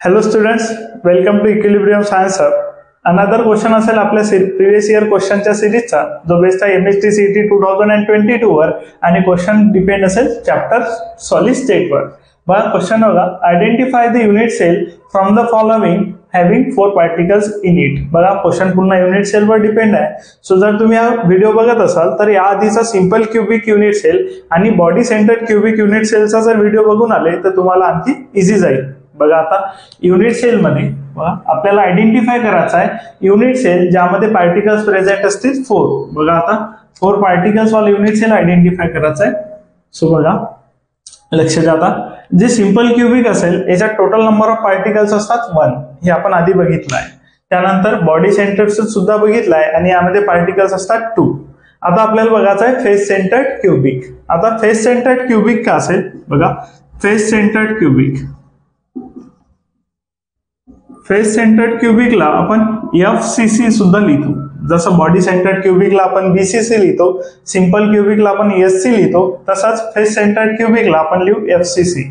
Hello students, welcome to equilibrium science hub. Another question असेल आपल्या previous year क्वेश्चनच्या सिरीजचा, जो based आहे MST CET 2022 वर, आणि क्वेश्चन डिपेंड असेल चॅप्टर सॉलिड स्टेट वर. बघा क्वेश्चन बघा, identify the unit cell from the following having 4 particles in it. बघा क्वेश्चन पुन्हा युनिट सेल वर डिपेंड आहे. सो जर तुम्ही हा व्हिडिओ बघत असाल तर या आधीचा सिंपल क्युबिक युनिट सेल आणि बॉडी सेंटर्ड क्युबिक युनिट सेलचा जर व्हिडिओ बघून आले तर तुम्हाला आणखी इझी जाईल. बघा आता युनिट सेल मध्ये आपल्याला आयडेंटिफाय करायचा आहे युनिट सेल ज्यामध्ये पार्टिकल्स प्रेझेंट असतील 4. बघा आता 4 पार्टिकल्स वाला युनिट सेल आयडेंटिफाय करायचा आहे. सो बघा लक्ष द्या, आता जे सिंपल क्युबिक असेल याच्यात टोटल नंबर ऑफ पार्टिकल्स असतात 1, हे आपण आधी बघितलं आहे. त्यानंतर बॉडी सेंटर्ड सुद्धा बघितलं आहे आणि यामध्ये पार्टिकल्स असतात 2. आता आपल्याला बघायचं आहे फेस सेंटर्ड क्युबिक. आता फेस सेंटर्ड क्युबिक का असेल, बघा face centred cubic, face centred क्युबिकला आपण FCC सुद्धा लिहितो. जसं बॉडी सेंटर्ड क्युबिकला आपण BCC लिहितो, सिंपल क्युबिकला आपण SC लिहितो, तसाच फेस सेंटर्ड क्युबिकला आपण लिहू FCC.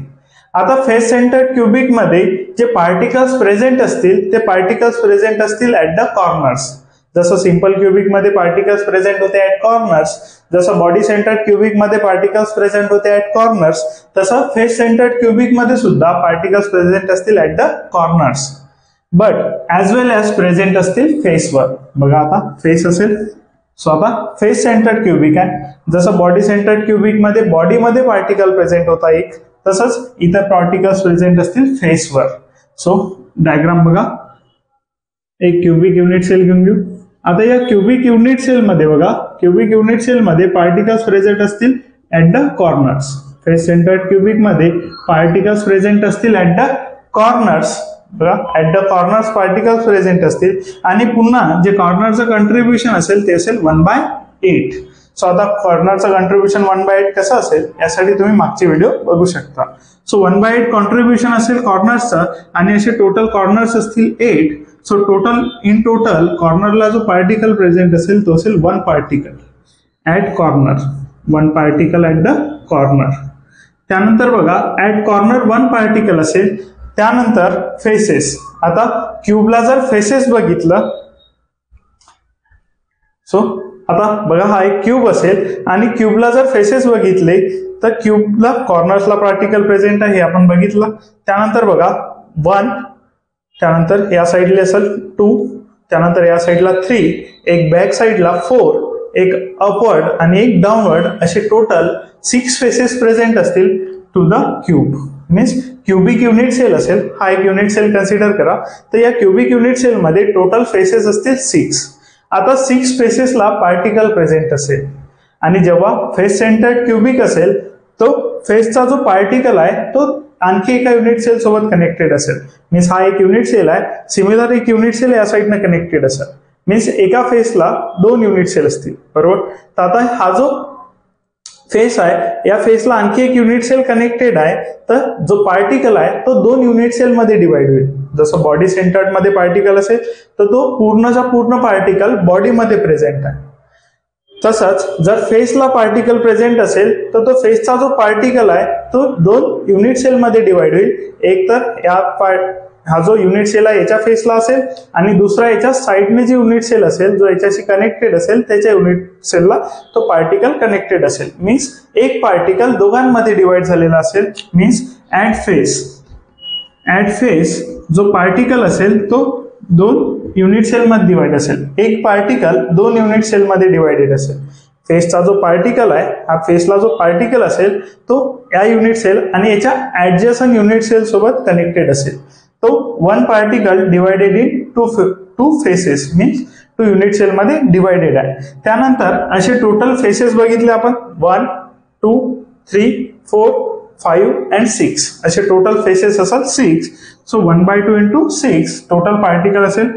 आता फेस सेंटर्ड क्युबिक मध्ये जे पार्टिकल्स प्रेझेंट असतील ते पार्टिकल्स प्रेझेंट असतील ऍट द कॉर्नर्स. जसं सिंपल क्युबिक मध्ये पार्टिकल्स प्रेझेंट होते ऍट कॉर्नर्स, जसं बॉडी सेंटर्ड क्युबिक मध्ये पार्टिकल्स प्रेझेंट होते ऍट कॉर्नर्स, तसं फेस सेंटर्ड क्युबिक मध्ये सुद्धा पार्टिकल्स प्रेझेंट असतील at the corners, but as well as present असतील फेसवर. बघा आता फेस असेल, सो आता फेस सेंटर्ड क्युबिक आहे. जसं बॉडी सेंटर्ड क्युबिक मध्ये बॉडीमध्ये पार्टिकल प्रेझेंट होता एक, तसंच इतर पार्टिकल्स प्रेझेंट असतील फेसवर. सो डायग्राम बघा, एक क्युबिक युनिट सेल घेऊन घेऊ. आता या क्युबिक युनिट सेल मध्ये बघा, क्युबिक युनिट सेल मध्ये पार्टिकल्स प्रेझेंट असतील at the corners. Face centred cubic मध्ये पार्टिकल्स प्रेझेंट असतील ऍट द कॉर्नर्स. बघा at the corners particles present असतील आणि पुन्हा जे कॉर्नरचं कंट्रीब्युशन असेल ते असेल 1/8. सो आता कॉर्नरचं कंट्रीब्युशन 1/8 कसं असेल यासाठी तुम्ही मागचे व्हिडिओ बघू शकता. सो 1/8 कॉन्ट्रीब्युशन असेल कॉर्नर्सचं आणि असे टोटल कॉर्नर्स असतील 8. सो टोटल इन टोटल कॉर्नरला जो पार्टिकल प्रेझेंट असेल तो असेल 1 particle at corner, 1 particle at the corner. त्यानंतर बघा ऍट कॉर्नर 1 पार्टिकल असेल. त्यानंतर फेसेस. आता क्यूबला जर फेसेस बघितलं, सो आता बघा हा एक क्यूब असेल आणि क्यूबला जर फेसेस बघितले तर क्यूबला कॉर्नर्सला पार्टिकल प्रेझेंट आहे हे आपण बघितलं. त्यानंतर बघा 1, त्यानंतर या साईडला असेल 2, त्यानंतर या साईडला 3, एक बॅक साईडला 4, एक अपवर्ड आणि एक डाऊनवर्ड, असे टोटल 6 फेसेस प्रेझेंट असतील to the cube. Means cubic unit cell असेल, हा एक युनिट सेल कन्सिडर करा. तर या क्युबिक युनिट सेल मध्ये टोटल फेसेस असतील 6. आता 6 फेसेसला पार्टिकल प्रेझेंट असेल आणि जेव्हा फेस सेंटर्ड क्युबिक असेल तो फेसचा जो पार्टिकल आहे तो आणखी एका युनिट सेल सोबत कनेक्टेड असेल. मीन्स हा एक युनिट सेल आहे, सिमिलर एक युनिट सेल या साईडनं कनेक्टेड असेल. मीन्स एका फेसला 2 युनिट सेल असतील, बरोबर. तर आता हा जो फेस आहे या फेसला आणखी एक युनिट सेल कनेक्टेड आहे, तर जो पार्टिकल आहे तो 2 युनिट सेल मध्ये डिवाइड होईल. जसं बॉडी सेंटर्ड मध्ये पार्टिकल असेल तर तो पूर्णचा पूर्ण पार्टिकल बॉडीमध्ये प्रेझेंट आहे. तसंच जर फेसला पार्टिकल प्रेझेंट असेल तर तो फेसचा जो पार्टिकल आहे तो 2 युनिट सेल मध्ये डिवाइड होईल. एक तर हा जो युनिट सेल आहे याच्या फेसला असेल आणि दुसरा याच्या साईडने जे युनिट सेल असेल जो याच्याशी कनेक्टेड असेल त्याच्या युनिट सेलला तो पार्टिकल कनेक्टेड असेल. मीन्स एक पार्टिकल दोघांमध्ये डिवाइड झालेला असेल. मीन्स ऍट फेस जो पार्टिकल असेल तो 2 युनिट सेल मध्ये डिवाइड असेल. एक पार्टिकल 2 युनिट सेल मध्ये डिवाइडेड असेल. फेसचा जो पार्टिकल आहे, हा फेसला जो पार्टिकल असेल तो या युनिट सेल आणि याच्या ऍडजसंट युनिट सेल सोबत कनेक्टेड असेल. तो 1 particle divided in 2 faces, means 2 unit cell मध्ये डिवायडेड आहे. त्यानंतर असे टोटल फेसेस बघितले आपण 1, 2, 3, 4, 5 and 6 असे टोटल फेसेस असेल 6. सो 1/2 इंटू 6 टोटल पार्टिकल असेल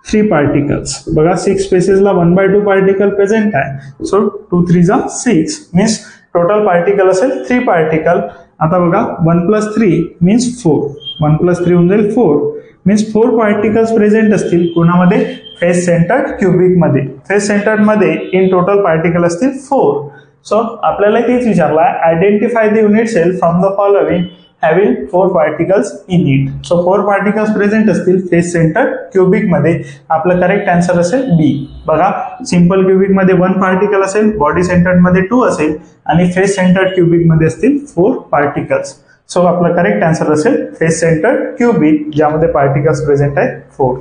3 पार्टिकल्स. बघा 6 फेसेसला 1/2 पार्टिकल प्रेझेंट आहे. सो 2 3 जा 6, मीन्स टोटल पार्टिकल असेल 3 पार्टिकल. आता बघा 1 + 3 मीन्स 4, 1 + 3 होऊन जाईल 4. मीन्स 4 पार्टिकल्स प्रेझेंट असतील कोणामध्ये, फेस सेंटर्ड क्युबिक मध्ये. फेस सेंटर्ड मध्ये इन टोटल पार्टिकल असतील 4. सो आपल्याला तेच विचारलं आहे, identify the unit cell from the following having 4 particles in it. So 4 particles present असतील फेस सेंटर्ड क्युबिक मध्ये. आपलं करेक्ट आन्सर असेल बी. बघा, सिंपल क्युबिक मध्ये 1 पार्टिकल असेल, बॉडी सेंटर्ड मध्ये 2 असेल आणि फेस सेंटर्ड क्युबिक मध्ये असतील 4 पार्टिकल्स. सो आपलं करेक्ट आन्सर असेल फेस सेंटर्ड क्युबिक, ज्यामध्ये पार्टिकल्स प्रेझेंट आहेत 4.